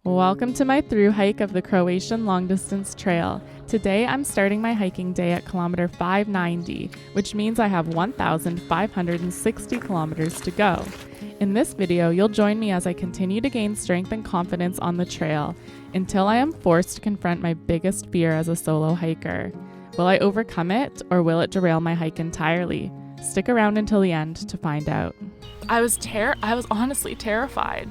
Welcome to my through hike of the Croatian long distance trail. Today I'm starting my hiking day at kilometer 590, which means I have 1,560 kilometers to go. In this video, you'll join me as I continue to gain strength and confidence on the trail until I am forced to confront my biggest fear as a solo hiker. Will I overcome it, or will it derail my hike entirely? Stick around until the end to find out. I was honestly terrified.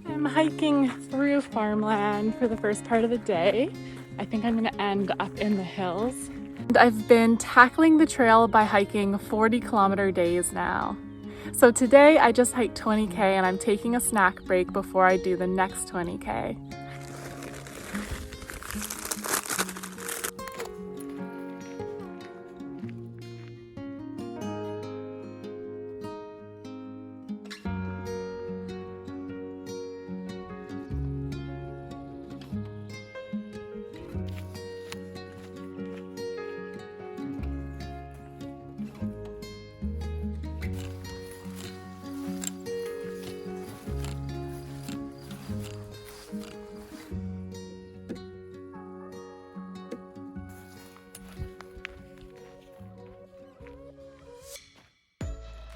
I'm hiking through farmland for the first part of the day. I think I'm going to end up in the hills. And I've been tackling the trail by hiking 40-kilometer days now. So today I just hiked 20K and I'm taking a snack break before I do the next 20K.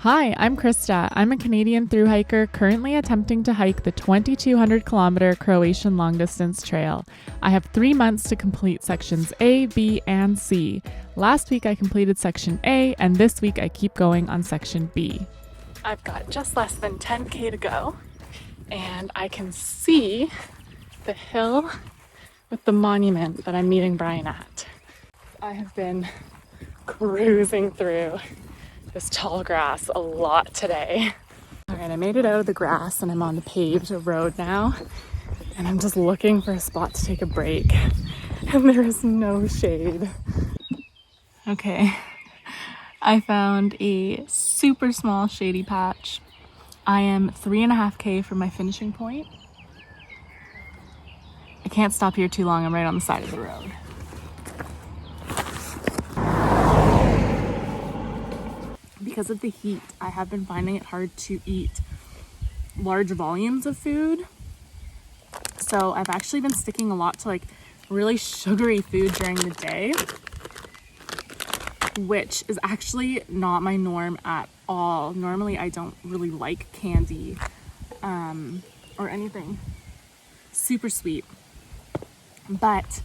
Hi, I'm Krista. I'm a Canadian thru hiker currently attempting to hike the 2,200-kilometer Croatian long-distance trail. I have 3 months to complete sections A, B, and C. Last week I completed section A, and this week I keep going on section B. I've got just less than 10K to go, and I can see the hill with the monument that I'm meeting Brian at. I have been cruising through this tall grass a lot today. All right, I made it out of the grass and I'm on the paved road now, and I'm just looking for a spot to take a break, and there is no shade. Okay, I found a super small shady patch. I am 3.5K from my finishing point. I can't stop here too long. I'm right on the side of the road. Because of the heat, I have been finding it hard to eat large volumes of food. So I've actually been sticking a lot to like really sugary food during the day, which is actually not my norm at all. Normally I don't really like candy or anything super sweet, but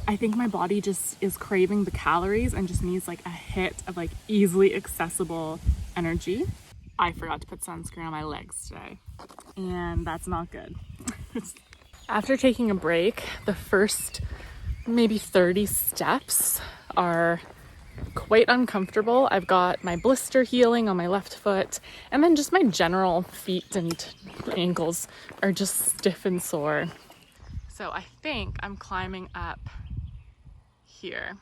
I think my body just is craving the calories and just needs like a hit of like easily accessible energy. I forgot to put sunscreen on my legs today, and that's not good. After taking a break, the first maybe 30 steps are quite uncomfortable. I've got my blister healing on my left foot, and then just my general feet and ankles are just stiff and sore. So I think I'm climbing up here.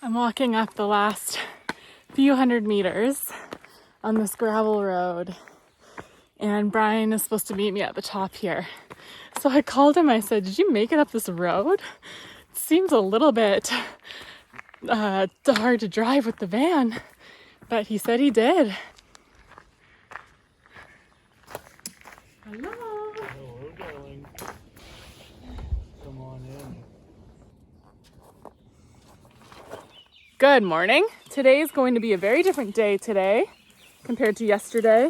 I'm walking up the last few hundred meters on this gravel road, and Brian is supposed to meet me at the top here. So I called him. I said, "Did you make it up this road? It seems a little bit hard to drive with the van," but he said he did. Hello. Hello, darling. Come on in. Good morning. Today is going to be a very different day today compared to yesterday.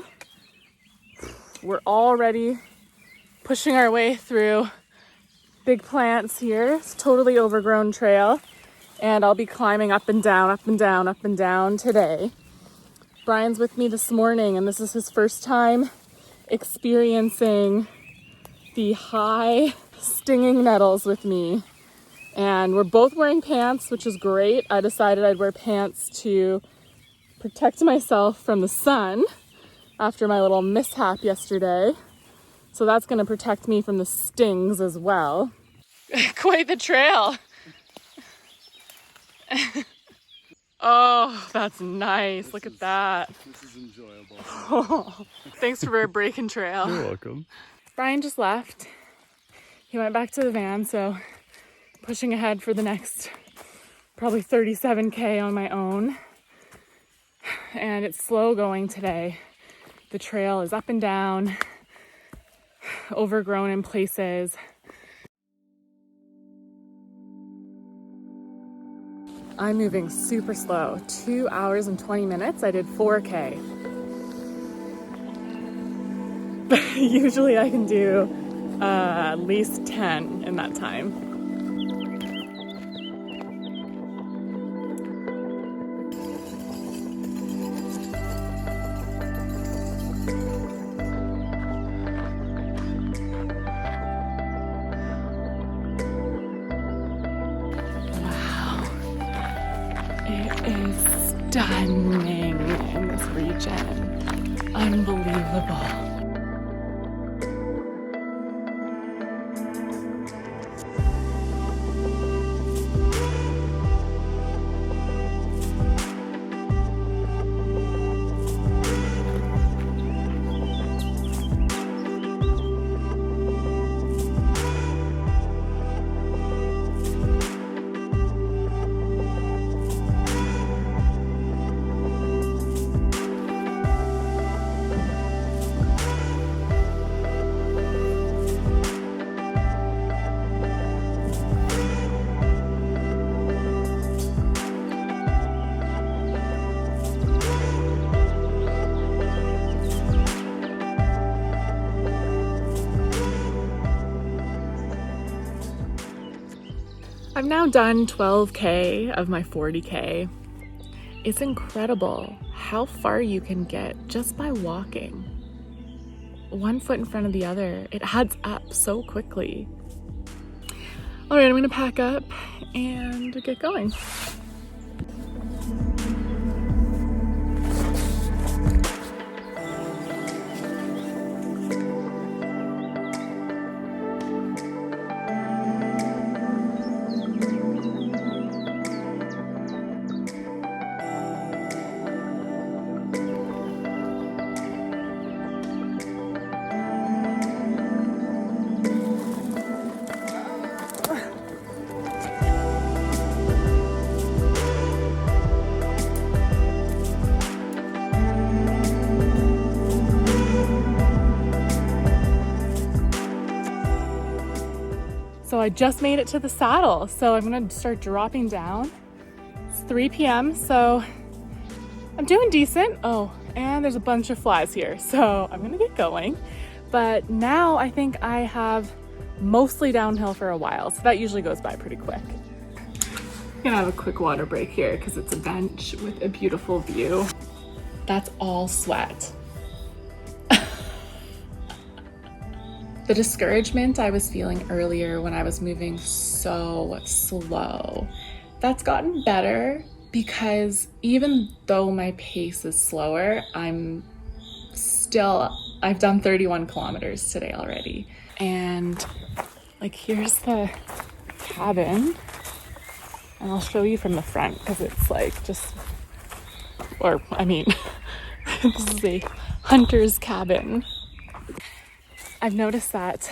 We're already pushing our way through big plants here. It's a totally overgrown trail, and I'll be climbing up and down, up and down, up and down today. Brian's with me this morning, and this is his first time experiencing the high stinging nettles with me, and we're both wearing pants, which is great. I decided I'd wear pants to protect myself from the sun after my little mishap yesterday, so that's going to protect me from the stings as well. Quite the trail. Oh, that's nice. Look at that. This is enjoyable. Oh, thanks for breaking trail. You're welcome. Brian just left. He went back to the van, so pushing ahead for the next probably 37K on my own. And it's slow going today. The trail is up and down, overgrown in places. I'm moving super slow. 2 hours and 20 minutes. I did 4K. Usually I can do at least 10 in that time. It is stunning in this region. Unbelievable. I've now done 12K of my 40K. It's incredible how far you can get just by walking. One foot in front of the other. It adds up so quickly. All right, I'm gonna pack up and get going. So I just made it to the saddle, so I'm gonna start dropping down. It's 3 p.m., so I'm doing decent. Oh, and there's a bunch of flies here, so I'm gonna get going. But now I think I have mostly downhill for a while, so that usually goes by pretty quick. I'm gonna have a quick water break here because it's a bench with a beautiful view. That's all sweat. The discouragement I was feeling earlier when I was moving so slow, that's gotten better because even though my pace is slower, I've done 31 kilometers today already. And like, here's the cabin, and I'll show you from the front because it's like this is a hunter's cabin. I've noticed that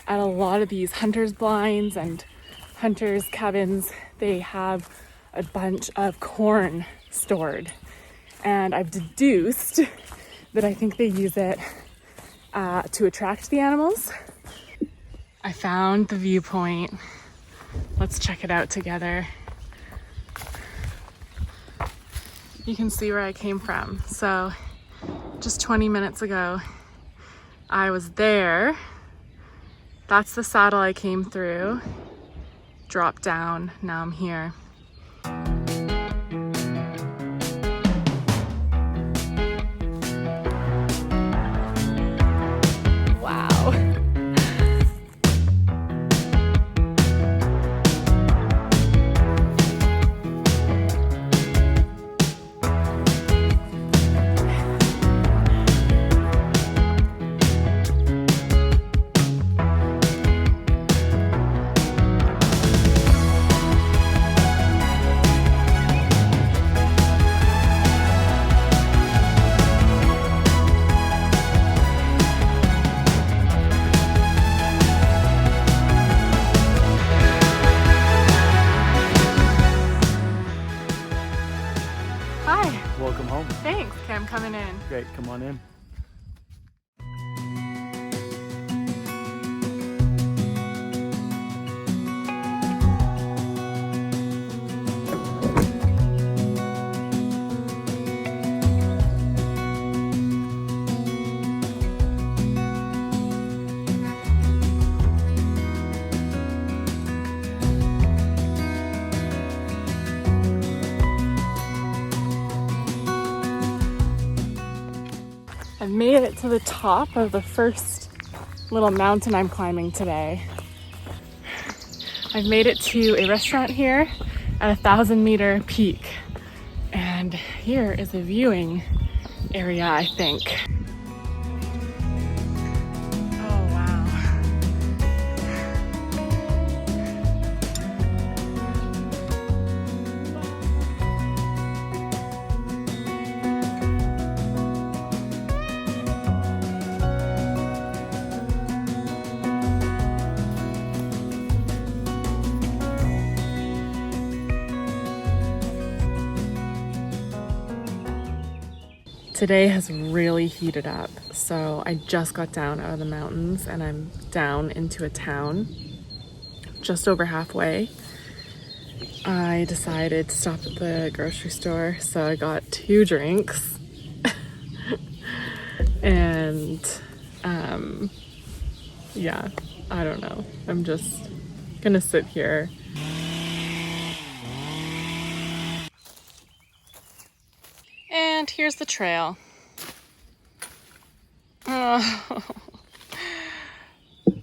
at a lot of these hunters' blinds and hunters' cabins, they have a bunch of corn stored. And I've deduced that I think they use it to attract the animals. I found the viewpoint. Let's check it out together. You can see where I came from. So just 20 minutes ago, I was there. That's the saddle I came through. Dropped down, now I'm here. Wow. moment. Thanks. Okay, I'm coming in. Great, come on in. I've made it to the top of the first little mountain I'm climbing today. I've made it to a restaurant here at 1,000-meter peak. And here is a viewing area, I think. Oh, wow. Today has really heated up, so I just got down out of the mountains and I'm down into a town just over halfway. I decided to stop at the grocery store, so I got 2 drinks and yeah, I don't know. I'm just gonna sit here. And here's the trail. Oh,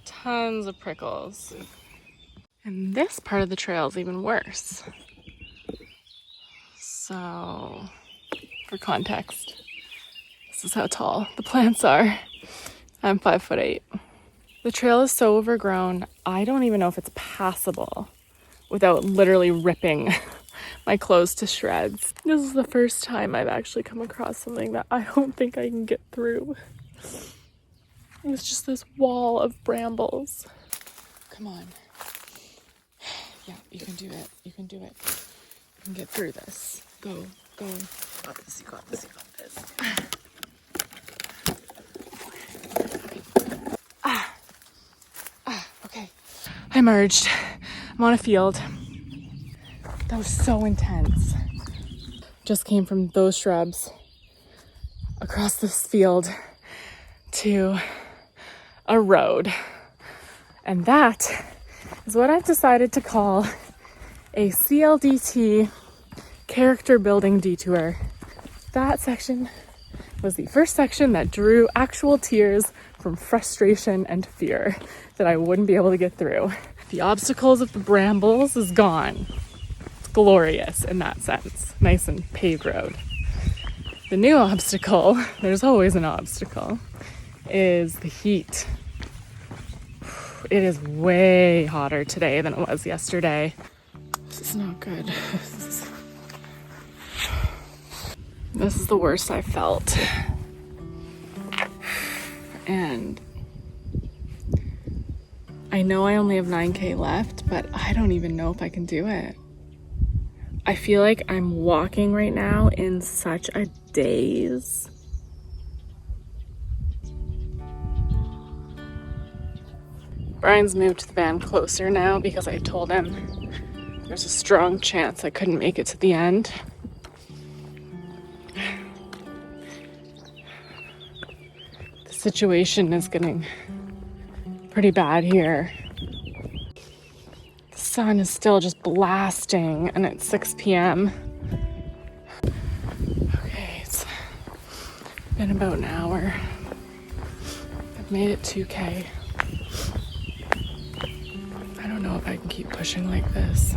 tons of prickles. And this part of the trail is even worse. So, for context, this is how tall the plants are. I'm 5'8". The trail is so overgrown, I don't even know if it's passable without literally ripping my clothes to shreds. This is the first time I've actually come across something that I don't think I can get through. It's just this wall of brambles. Come on. Yeah, you can do it. You can do it. You can get through this. Go, go. You got this, you got this, you got this. Okay. I emerged. I'm on a field. That was so intense. Just came from those shrubs across this field to a road. And that is what I've decided to call a CLDT character building detour. That section was the first section that drew actual tears from frustration and fear that I wouldn't be able to get through. The obstacles of the brambles is gone. Glorious in that sense. Nice and paved road. The new obstacle, there's always an obstacle, is the heat. It is way hotter today than it was yesterday. This is not good. This is the worst I've felt. And I know I only have 9K left, but I don't even know if I can do it. I feel like I'm walking right now in such a daze. Brian's moved the van closer now because I told him there's a strong chance I couldn't make it to the end. The situation is getting pretty bad here. The sun is still just blasting and it's 6 p.m. Okay, it's been about an hour. I've made it 2K. I don't know if I can keep pushing like this.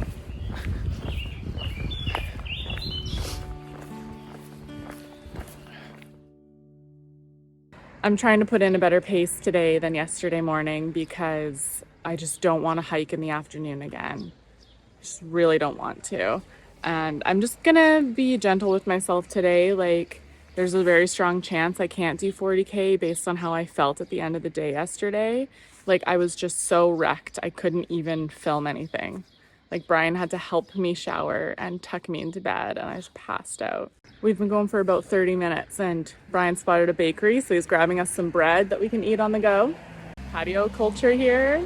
I'm trying to put in a better pace today than yesterday morning because I just don't want to hike in the afternoon again. I just really don't want to. And I'm just gonna be gentle with myself today. Like, there's a very strong chance I can't do 40K based on how I felt at the end of the day yesterday. Like, I was just so wrecked I couldn't even film anything. Like Brian had to help me shower and tuck me into bed, and I just passed out. We've been going for about 30 minutes and Brian spotted a bakery, so he's grabbing us some bread that we can eat on the go. Patio culture here.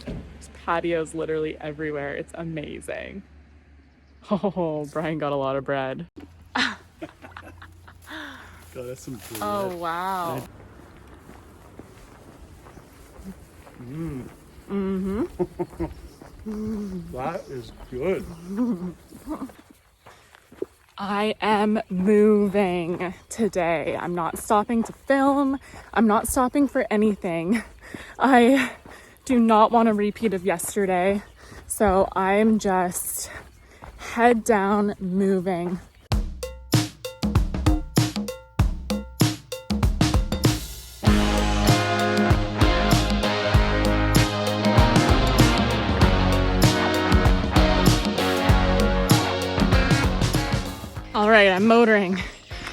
There's patios literally everywhere. It's amazing. Oh, Brian got a lot of bread. God, that's some bread. Oh, wow. That is good. I am moving today. I'm not stopping to film. I'm not stopping for anything. I do not want a repeat of yesterday. So I'm just head down moving. All right, I'm motoring.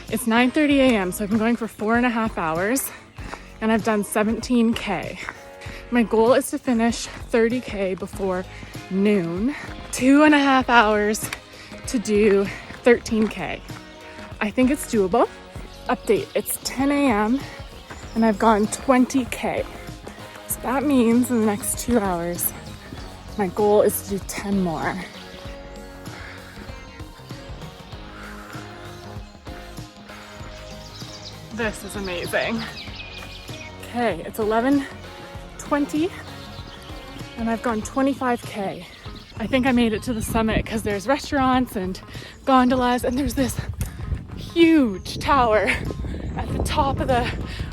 It's 9:30 a.m. so I've been going for 4.5 hours and I've done 17K. My goal is to finish 30K before noon. 2.5 hours to do 13K. I think it's doable. Update, it's 10 a.m. and I've gone 20K. So that means in the next 2 hours, my goal is to do 10 more. This is amazing. Okay, it's 11:20 and I've gone 25K. I think I made it to the summit because there's restaurants and gondolas and there's this huge tower at the top of the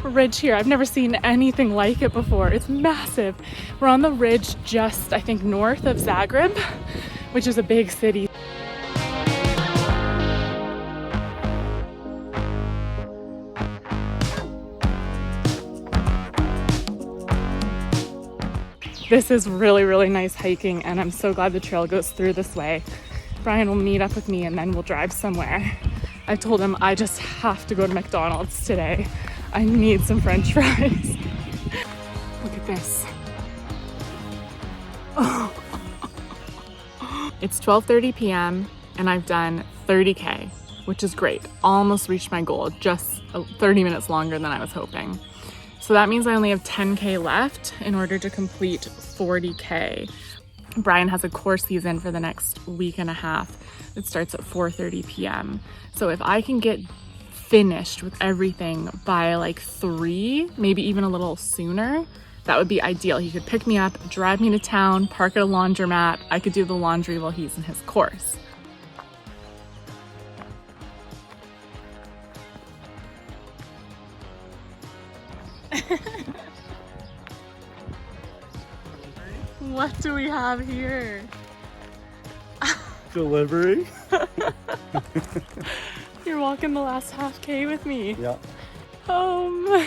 ridge here. I've never seen anything like it before. It's massive. We're on the ridge just, I think, north of Zagreb, which is a big city. This is really, really nice hiking and I'm so glad the trail goes through this way. Brian will meet up with me and then we'll drive somewhere. I told him I just have to go to McDonald's today. I need some French fries. Look at this. Oh. It's 12:30 p.m. and I've done 30K, which is great. Almost reached my goal, just 30 minutes longer than I was hoping. So that means I only have 10K left in order to complete 40K. Brian has a course he's in for the next week and a half. It starts at 4:30 p.m. So if I can get finished with everything by like 3, maybe even a little sooner, that would be ideal. He could pick me up, drive me to town, park at a laundromat. I could do the laundry while he's in his course. What do we have here? Delivery? You're walking the last half K with me. Yeah. Home.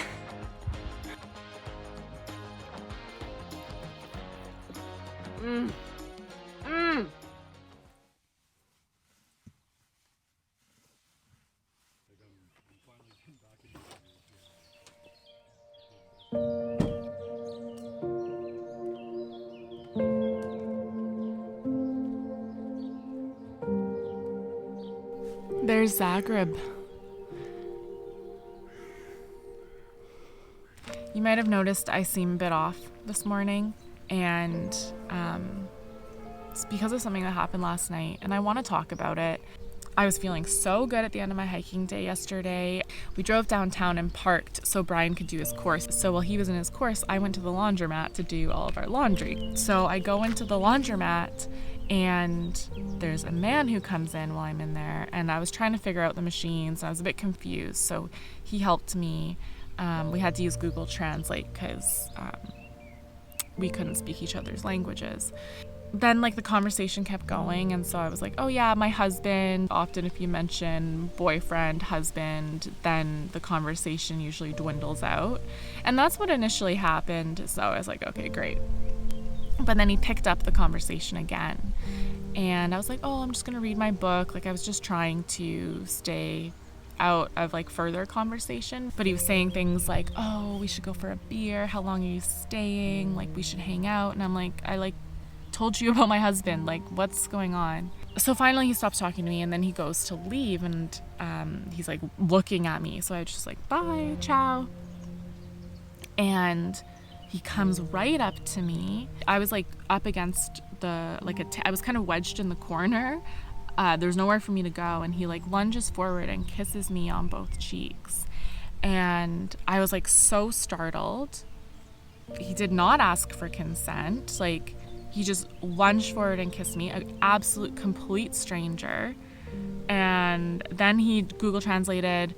There's Zagreb. You might have noticed I seem a bit off this morning, and it's because of something that happened last night, and I want to talk about it. I was feeling so good at the end of my hiking day yesterday. We drove downtown and parked so Brian could do his course. So while he was in his course, I went to the laundromat to do all of our laundry. So I go into the laundromat and there's a man who comes in while I'm in there, and I was trying to figure out the machines. I was a bit confused, so he helped me. We had to use Google Translate because we couldn't speak each other's languages. Then the conversation kept going, and so I was like, oh yeah, my husband. Often if you mention boyfriend, husband, then the conversation usually dwindles out, and that's what initially happened. So I was like, okay, great. But then he picked up the conversation again, and I was like, oh, I'm just gonna read my book. I was just trying to stay out of further conversation. But he was saying things like, oh, we should go for a beer, how long are you staying, we should hang out. And I'm like, I told you about my husband? Like, what's going on? So finally he stops talking to me, and then he goes to leave, and he's like looking at me. So I was just like, bye, ciao. And he comes right up to me. I was like up against I was kind of wedged in the corner. There's nowhere for me to go, and he like lunges forward and kisses me on both cheeks. And I was like so startled. He did not ask for consent. Like, he just lunged forward and kissed me, an absolute complete stranger. And then he Google translated,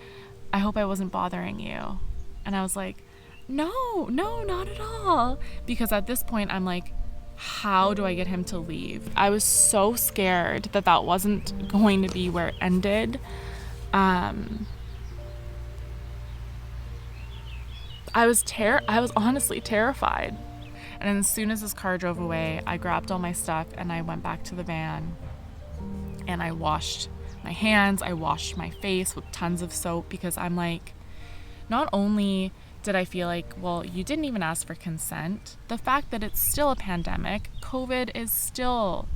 "I hope I wasn't bothering you." And I was like, no, not at all. Because at this point, I'm like, how do I get him to leave? I was so scared that wasn't going to be where it ended. I was honestly terrified. And as soon as his car drove away, I grabbed all my stuff and I went back to the van, and I washed my hands, I washed my face with tons of soap, because I'm like, not only did I feel like, well, you didn't even ask for consent, the fact that it's still a pandemic, COVID is still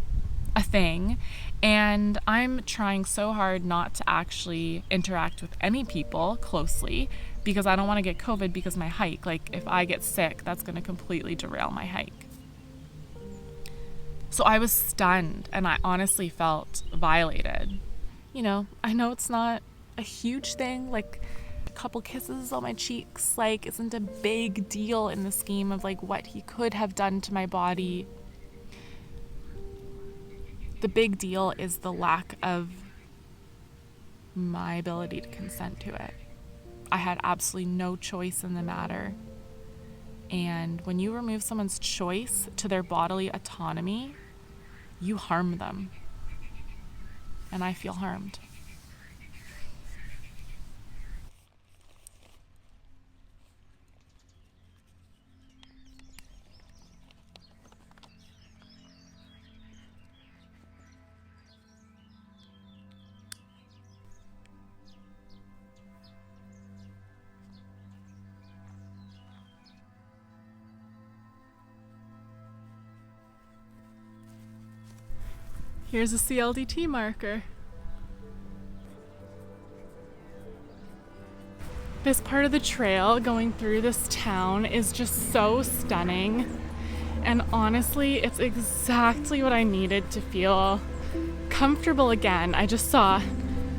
a thing, and I'm trying so hard not to actually interact with any people closely, because I don't want to get COVID because my hike, like if I get sick, that's going to completely derail my hike. So I was stunned, and I honestly felt violated. You know, I know it's not a huge thing, like a couple kisses on my cheeks, like, isn't a big deal in the scheme of like what he could have done to my body. The big deal is the lack of my ability to consent to it. I had absolutely no choice in the matter. And when you remove someone's choice to their bodily autonomy, you harm them. And I feel harmed. Here's a CLDT marker. This part of the trail going through this town is just so stunning. And honestly, it's exactly what I needed to feel comfortable again. I just saw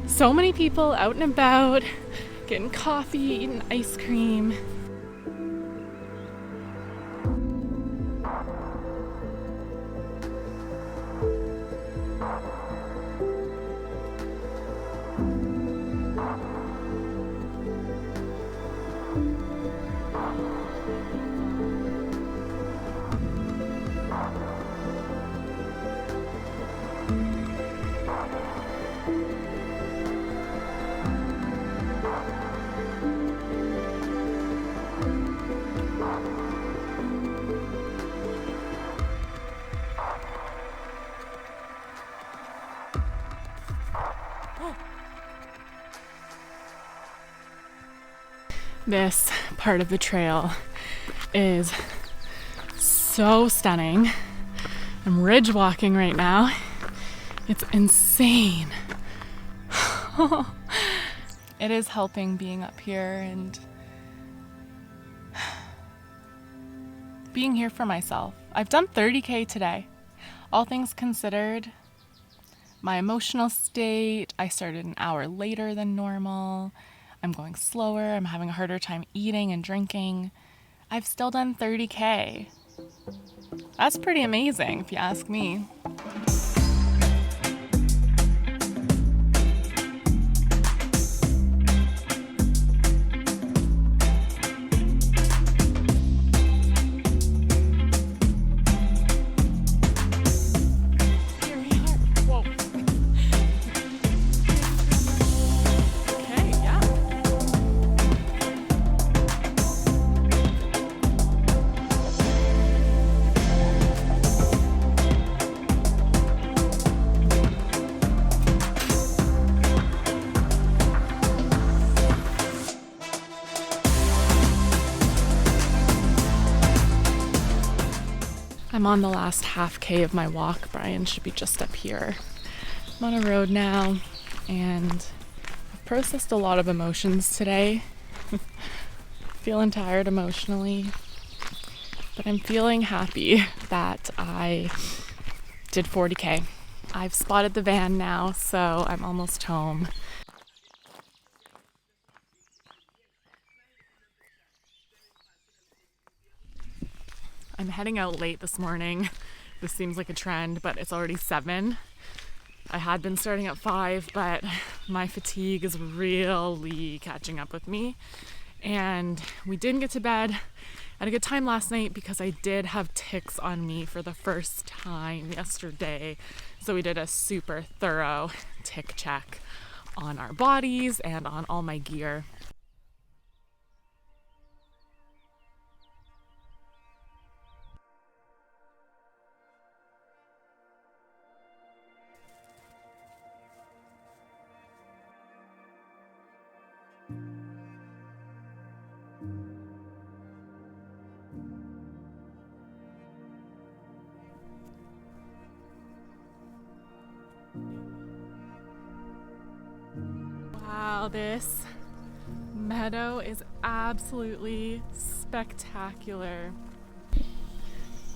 so many people out and about, getting coffee, eating ice cream. This part of the trail is so stunning. I'm ridge walking right now. It's insane. It is helping being up here and being here for myself. I've done 30K today. All things considered, my emotional state, I started an hour later than normal. I'm going slower. I'm having a harder time eating and drinking. I've still done 30K. That's pretty amazing, if you ask me. I'm on the last half K of my walk. Brian should be just up here. I'm on a road now, and I've processed a lot of emotions today. Feeling tired emotionally, but I'm feeling happy that I did 40K. I've spotted the van now, so I'm almost home. I'm heading out late this morning. This seems like a trend, but it's already 7. I had been starting at 5, but my fatigue is really catching up with me. And we didn't get to bed at a good time last night because I did have ticks on me for the first time yesterday. So we did a super thorough tick check on our bodies and on all my gear. Wow, this meadow is absolutely spectacular.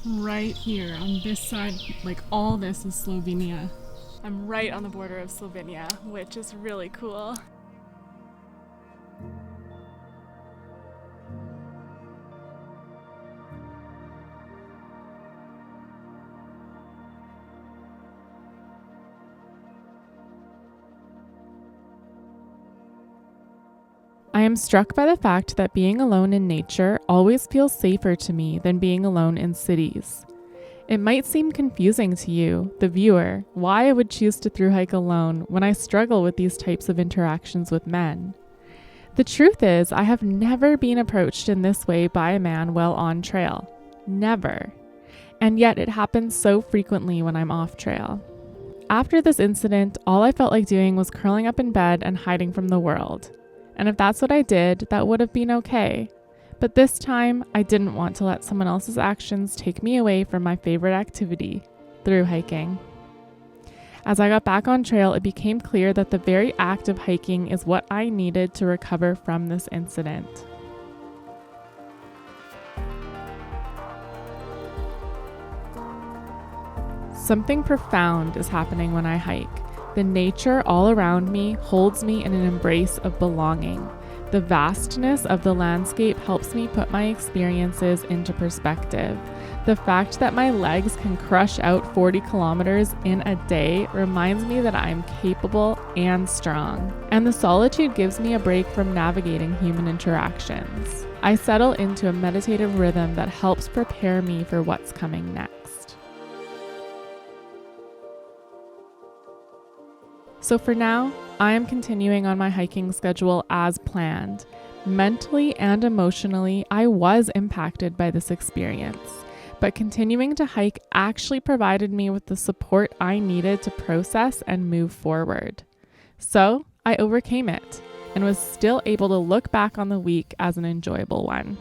Right here on this side, like all this is Slovenia. I'm right on the border of Slovenia, which is really cool. I am struck by the fact that being alone in nature always feels safer to me than being alone in cities. It might seem confusing to you, the viewer, why I would choose to thru hike alone when I struggle with these types of interactions with men. The truth is, I have never been approached in this way by a man while on trail. Never. And yet it happens so frequently when I'm off trail. After this incident, all I felt like doing was curling up in bed and hiding from the world. And if that's what I did, that would have been okay. But this time, I didn't want to let someone else's actions take me away from my favorite activity, thru hiking. As I got back on trail, it became clear that the very act of hiking is what I needed to recover from this incident. Something profound is happening when I hike. The nature all around me holds me in an embrace of belonging. The vastness of the landscape helps me put my experiences into perspective. The fact that my legs can crush out 40 kilometers in a day reminds me that I am capable and strong. And the solitude gives me a break from navigating human interactions. I settle into a meditative rhythm that helps prepare me for what's coming next. So for now, I am continuing on my hiking schedule as planned. Mentally and emotionally, I was impacted by this experience, but continuing to hike actually provided me with the support I needed to process and move forward. So I overcame it and was still able to look back on the week as an enjoyable one.